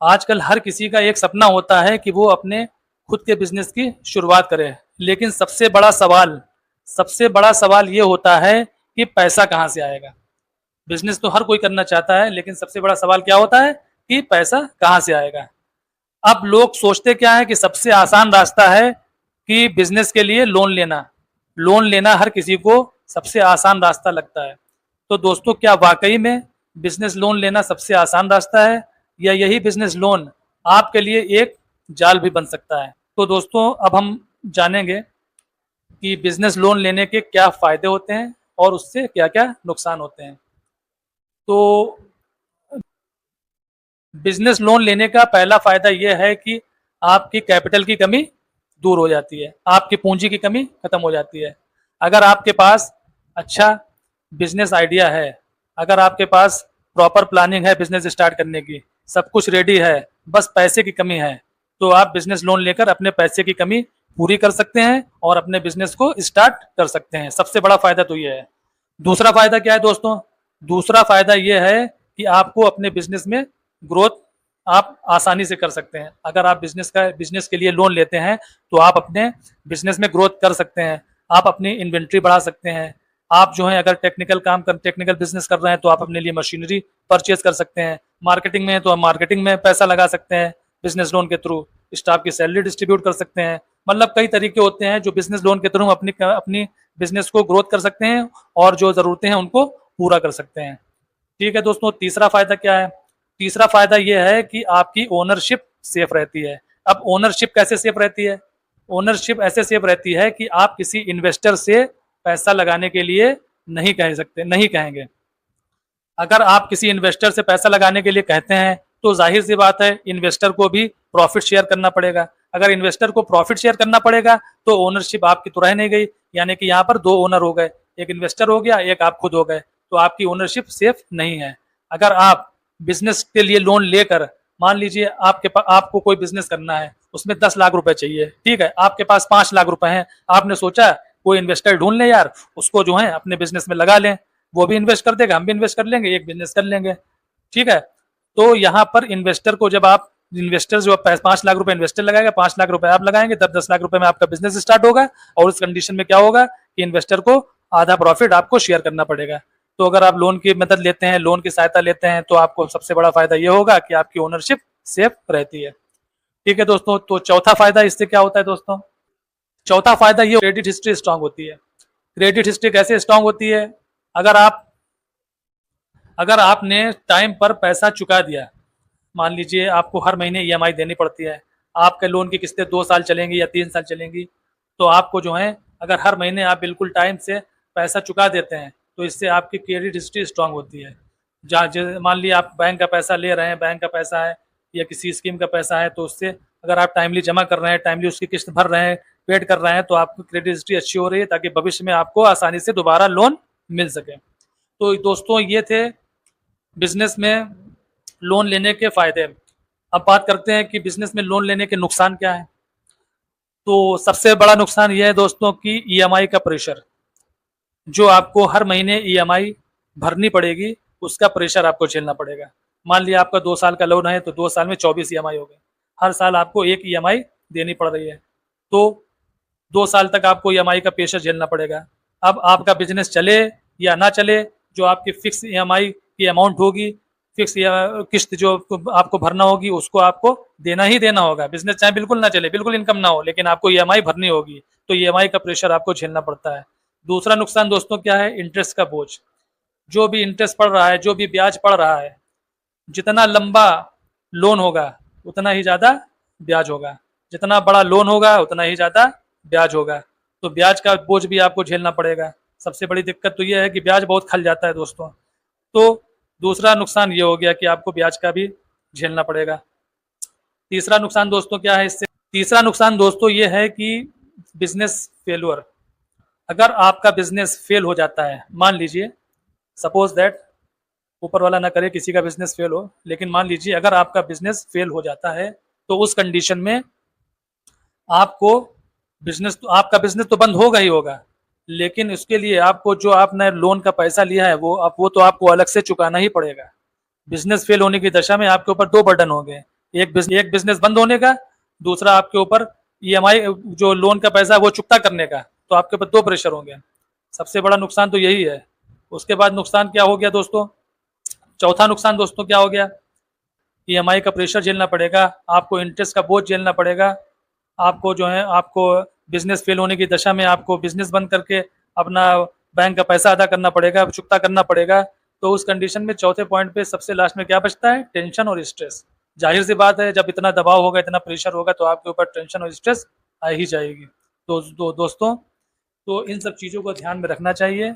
आजकल हर किसी का एक सपना होता है कि वो अपने खुद के बिजनेस की शुरुआत करे, लेकिन सबसे बड़ा सवाल ये होता है कि पैसा कहाँ से आएगा। बिजनेस तो हर कोई करना चाहता है, लेकिन सबसे बड़ा सवाल क्या होता है कि पैसा कहाँ से आएगा। अब लोग सोचते क्या है कि सबसे आसान रास्ता है कि बिजनेस के लिए लोन लेना हर किसी को सबसे आसान रास्ता लगता है। तो दोस्तों, क्या वाकई में बिजनेस लोन लेना सबसे आसान रास्ता है, या यही बिजनेस लोन आपके लिए एक जाल भी बन सकता है? तो दोस्तों, अब हम जानेंगे कि बिजनेस लोन लेने के क्या फायदे होते हैं और उससे क्या क्या नुकसान होते हैं। तो बिजनेस लोन लेने का पहला फायदा यह है कि आपकी कैपिटल की कमी दूर हो जाती है, आपकी पूंजी की कमी खत्म हो जाती है। अगर आपके पास अच्छा बिजनेस आइडिया है, अगर आपके पास प्रॉपर प्लानिंग है बिजनेस स्टार्ट करने की, सब कुछ रेडी है, बस पैसे की कमी है, तो आप बिजनेस लोन लेकर अपने पैसे की कमी पूरी कर सकते हैं और अपने बिजनेस को स्टार्ट कर सकते हैं। सबसे बड़ा फायदा तो ये है। दूसरा फायदा क्या है दोस्तों? दूसरा फायदा ये है कि आपको अपने बिजनेस में ग्रोथ आप आसानी से कर सकते हैं। अगर आप बिजनेस के लिए लोन लेते हैं तो आप अपने बिजनेस में ग्रोथ कर सकते हैं, आप अपनी इन्वेंट्री बढ़ा सकते हैं। आप जो है, अगर टेक्निकल बिजनेस कर रहे हैं तो आप अपने लिए मशीनरी परचेज कर सकते हैं। मार्केटिंग में है तो आप मार्केटिंग में पैसा लगा सकते हैं बिजनेस लोन के थ्रू। स्टाफ की सैलरी डिस्ट्रीब्यूट कर सकते हैं। मतलब कई तरीके होते हैं जो बिजनेस लोन के थ्रू अपनी अपनी बिजनेस को ग्रोथ कर सकते हैं और जो ज़रूरतें हैं उनको पूरा कर सकते हैं। ठीक है दोस्तों, तीसरा फायदा क्या है? तीसरा फायदा यह है कि आपकी ओनरशिप सेफ रहती है। अब ओनरशिप कैसे सेफ रहती है? ओनरशिप ऐसे सेफ रहती है कि आप किसी इन्वेस्टर से पैसा लगाने के लिए नहीं कहेंगे। अगर आप किसी इन्वेस्टर से पैसा लगाने के लिए कहते हैं तो जाहिर सी बात है इन्वेस्टर को भी प्रॉफिट शेयर करना पड़ेगा। अगर इन्वेस्टर को प्रॉफिट शेयर करना पड़ेगा तो ओनरशिप आपकी तो रह नहीं गई, यानी कि यहाँ पर दो ओनर हो गए, एक इन्वेस्टर हो गया, एक आप खुद हो गए, तो आपकी ओनरशिप सेफ नहीं है। अगर आप बिजनेस के लिए लोन लेकर, मान लीजिए आपको कोई बिजनेस करना है, उसमें 10 लाख रुपए चाहिए, ठीक है, आपके पास 5 लाख रुपए हैं, आपने सोचा कोई इन्वेस्टर ढूंढ लें यार, उसको जो है अपने बिजनेस में लगा लें, वो भी इन्वेस्ट कर देगा, हम भी इन्वेस्ट कर लेंगे, एक बिजनेस कर लेंगे। ठीक है, तो यहाँ पर इन्वेस्टर जो 5 लाख रुपए इन्वेस्टर लगाएगा, 5 लाख रुपए आप लगाएंगे, तब 10 लाख रुपए में आपका बिजनेस स्टार्ट होगा। और उस कंडीशन में क्या होगा कि इन्वेस्टर को आधा प्रॉफिट आपको शेयर करना पड़ेगा। तो अगर आप लोन की मदद लेते हैं, लोन की सहायता लेते हैं, तो आपको सबसे बड़ा फायदा ये होगा कि आपकी ओनरशिप सेफ रहती है। ठीक है दोस्तों, तो चौथा फायदा इससे क्या होता है दोस्तों? चौथा फायदा ये, क्रेडिट हिस्ट्री स्ट्रांग होती है। क्रेडिट हिस्ट्री कैसे स्ट्रांग होती है? अगर आप अगर आपने टाइम पर पैसा चुका दिया, मान लीजिए आपको हर महीने ईएमआई देनी पड़ती है, आपके लोन की किस्तें 2 साल चलेंगी या 3 साल चलेंगी, तो आपको जो है, अगर हर महीने आप बिल्कुल टाइम से पैसा चुका देते हैं तो इससे आपकी क्रेडिट हिस्ट्री स्ट्रांग होती है। जहाँ मान लीजिए आप बैंक का पैसा ले रहे हैं, बैंक का पैसा है या किसी स्कीम का पैसा है, तो उससे अगर आप टाइमली जमा कर रहे हैं, टाइमली उसकी किस्त भर रहे हैं, पेड कर रहे हैं, तो आपकी क्रेडिट हिस्ट्री अच्छी हो रही है ताकि भविष्य में आपको आसानी से दोबारा लोन मिल सके। तो दोस्तों, ये थे बिजनेस में लोन लेने के फायदे। अब बात करते हैं कि बिजनेस में लोन लेने के नुकसान क्या है। तो सबसे बड़ा नुकसान यह है दोस्तों कि ईएमआई का प्रेशर, जो आपको हर महीने ईएमआई भरनी पड़ेगी, उसका प्रेशर आपको झेलना पड़ेगा। मान लिया आपका 2 साल का लोन है तो 2 साल में 24 ईएमआई हो गए, हर साल आपको एक ईएमआई देनी पड़ रही है, तो 2 साल तक आपको ईएमआई का प्रेशर झेलना पड़ेगा। अब आपका बिजनेस चले या ना चले, जो आपकी फिक्स ईएमआई की अमाउंट होगी, फिक्स किस्त जो आपको भरना होगी, उसको आपको देना ही देना होगा। बिजनेस चाहे बिल्कुल ना चले, बिल्कुल इनकम ना हो, लेकिन आपको ईएमआई भरनी होगी, तो ईएमआई का प्रेशर आपको झेलना पड़ता है। दूसरा नुकसान दोस्तों क्या है? इंटरेस्ट का बोझ। जो भी इंटरेस्ट पड़ रहा है, जो भी ब्याज पड़ रहा है, जितना लंबा लोन होगा उतना ही ज़्यादा ब्याज होगा, जितना बड़ा लोन होगा उतना ही ज़्यादा ब्याज होगा, तो ब्याज का बोझ भी आपको झेलना पड़ेगा। सबसे बड़ी दिक्कत तो यह है कि ब्याज बहुत खल जाता है दोस्तों। तो दूसरा नुकसान ये हो गया कि आपको ब्याज का भी झेलना पड़ेगा। तीसरा नुकसान दोस्तों क्या है इससे? तीसरा नुकसान दोस्तों ये है कि बिजनेस फेल्योर। अगर आपका बिजनेस फेल हो जाता है, मान लीजिए, सपोज दैट, ऊपर वाला ना करे किसी का बिजनेस फेल हो, लेकिन मान लीजिए अगर आपका बिजनेस फेल हो जाता है, तो उस कंडीशन में आपका बिजनेस तो बंद होगा ही होगा, लेकिन उसके लिए आपको जो आपने लोन का पैसा लिया है वो तो आपको अलग से चुकाना ही पड़ेगा। बिजनेस फेल होने की दशा में आपके ऊपर दो बर्डन हो गए, एक बिजनेस बंद होने का, दूसरा आपके ऊपर ईएमआई जो लोन का पैसा है वो चुकता करने का, तो आपके ऊपर दो प्रेशर होंगे। सबसे बड़ा नुकसान तो यही है। उसके बाद नुकसान क्या हो गया दोस्तों, चौथा नुकसान दोस्तों क्या हो गया, ईएमआई का प्रेशर झेलना पड़ेगा, आपको इंटरेस्ट का बोझ झेलना पड़ेगा, आपको जो है आपको बिजनेस फेल होने की दशा में आपको बिजनेस बंद करके अपना बैंक का पैसा अदा करना पड़ेगा, चुकता करना पड़ेगा। तो उस कंडीशन में चौथे पॉइंट पे सबसे लास्ट में क्या बचता है, टेंशन और स्ट्रेस। जाहिर सी बात है, जब इतना दबाव होगा, इतना प्रेशर होगा, तो आपके ऊपर टेंशन और स्ट्रेस आ ही जाएगी। दोस्तों, तो इन सब चीज़ों को ध्यान में रखना चाहिए।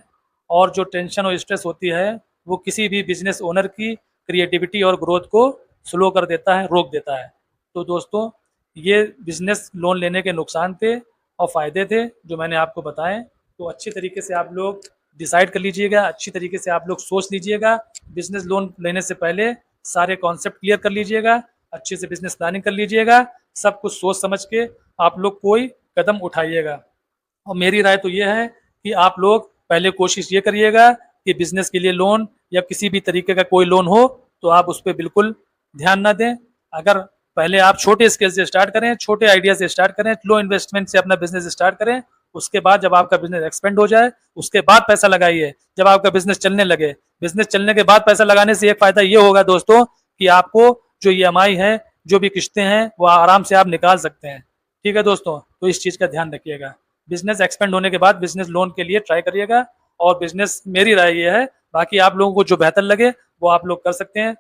और जो टेंशन और स्ट्रेस होती है, वो किसी भी बिजनेस ओनर की क्रिएटिविटी और ग्रोथ को स्लो कर देता है, रोक देता है। तो दोस्तों, ये बिजनेस लोन लेने के नुकसान थे और फ़ायदे थे जो मैंने आपको बताए। तो अच्छी तरीके से आप लोग डिसाइड कर लीजिएगा, अच्छी तरीके से आप लोग सोच लीजिएगा। बिजनेस लोन लेने से पहले सारे कॉन्सेप्ट क्लियर कर लीजिएगा, अच्छे से बिजनेस प्लानिंग कर लीजिएगा, सब कुछ सोच समझ के आप लोग कोई कदम उठाइएगा। और मेरी राय तो ये है कि आप लोग पहले कोशिश ये करिएगा कि बिजनेस के लिए लोन या किसी भी तरीके का कोई लोन हो तो आप उस पर बिल्कुल ध्यान ना दें। अगर पहले आप छोटे स्केल से स्टार्ट करें, छोटे आइडिया से स्टार्ट करें, लो इन्वेस्टमेंट से अपना बिजनेस स्टार्ट करें। उसके बाद जब आपका बिजनेस एक्सपेंड हो जाए, उसके बाद पैसा लगाइए। जब आपका बिजनेस चलने लगे, बिजनेस चलने के बाद पैसा लगाने से एक फायदा ये होगा दोस्तों कि आपको जो ईएमआई है, जो भी किस्तें हैं, वो आराम से आप निकाल सकते हैं। ठीक है दोस्तों, तो इस चीज़ का ध्यान रखिएगा। बिजनेस एक्सपेंड होने के बाद बिजनेस लोन के लिए ट्राई करिएगा। और बिजनेस, मेरी राय ये है, बाकी आप लोगों को जो बेहतर लगे वो आप लोग कर सकते हैं।